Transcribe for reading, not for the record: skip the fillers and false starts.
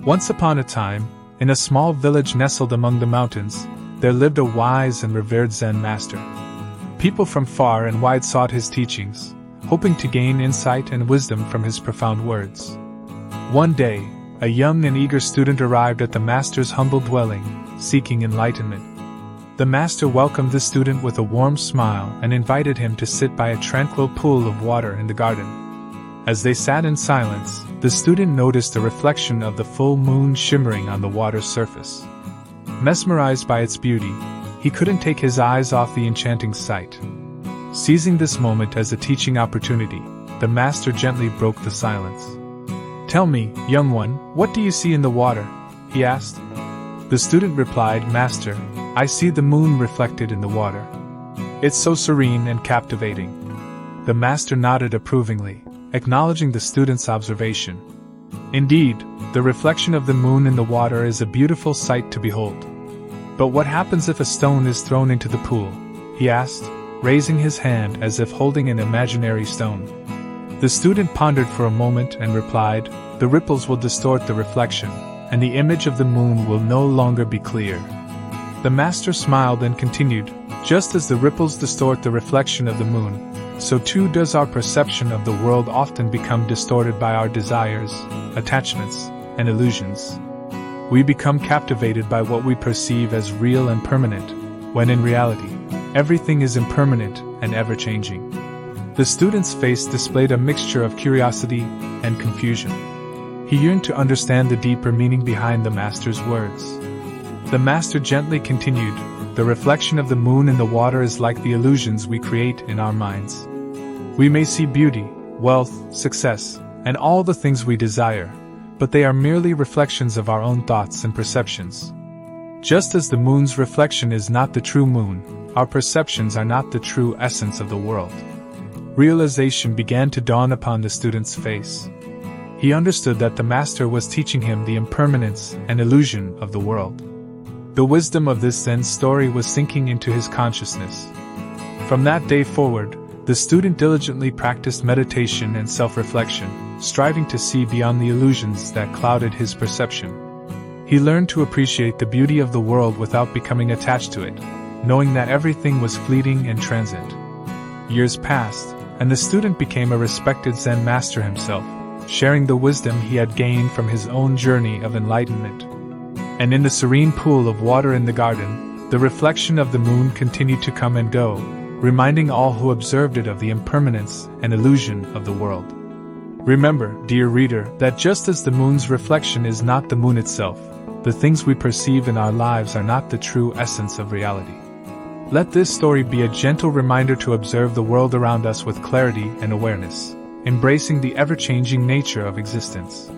Once upon a time, in a small village nestled among the mountains, there lived a wise and revered Zen master. People from far and wide sought his teachings, hoping to gain insight and wisdom from his profound words. One day, a young and eager student arrived at the master's humble dwelling, seeking enlightenment. The master welcomed the student with a warm smile and invited him to sit by a tranquil pool of water in the garden. As they sat in silence, the student noticed a reflection of the full moon shimmering on the water's surface. Mesmerized by its beauty, he couldn't take his eyes off the enchanting sight. Seizing this moment as a teaching opportunity, the master gently broke the silence. "Tell me, young one, what do you see in the water?" he asked. The student replied, "Master, I see the moon reflected in the water. It's so serene and captivating." The master nodded approvingly, acknowledging the student's observation. Indeed, the reflection of the moon in the water is a beautiful sight to behold. "But what happens if a stone is thrown into the pool?" he asked, raising his hand as if holding an imaginary stone. The student pondered for a moment and replied, "The ripples will distort the reflection, and the image of the moon will no longer be clear." The master smiled and continued, "Just as the ripples distort the reflection of the moon, so too does our perception of the world often become distorted by our desires, attachments, and illusions. We become captivated by what we perceive as real and permanent, when in reality, everything is impermanent and ever-changing." The student's face displayed a mixture of curiosity and confusion. He yearned to understand the deeper meaning behind the master's words. The master gently continued, "The reflection of the moon in the water is like the illusions we create in our minds. We may see beauty, wealth, success, and all the things we desire, but they are merely reflections of our own thoughts and perceptions. Just as the moon's reflection is not the true moon, our perceptions are not the true essence of the world." Realization began to dawn upon the student's face. He understood that the master was teaching him the impermanence and illusion of the world. The wisdom of this Zen story was sinking into his consciousness. From that day forward, the student diligently practiced meditation and self-reflection, striving to see beyond the illusions that clouded his perception. He learned to appreciate the beauty of the world without becoming attached to it, knowing that everything was fleeting and transient. Years passed, and the student became a respected Zen master himself, sharing the wisdom he had gained from his own journey of enlightenment. And in the serene pool of water in the garden, the reflection of the moon continued to come and go, reminding all who observed it of the impermanence and illusion of the world. Remember, dear reader, that just as the moon's reflection is not the moon itself, the things we perceive in our lives are not the true essence of reality. Let this story be a gentle reminder to observe the world around us with clarity and awareness, embracing the ever-changing nature of existence.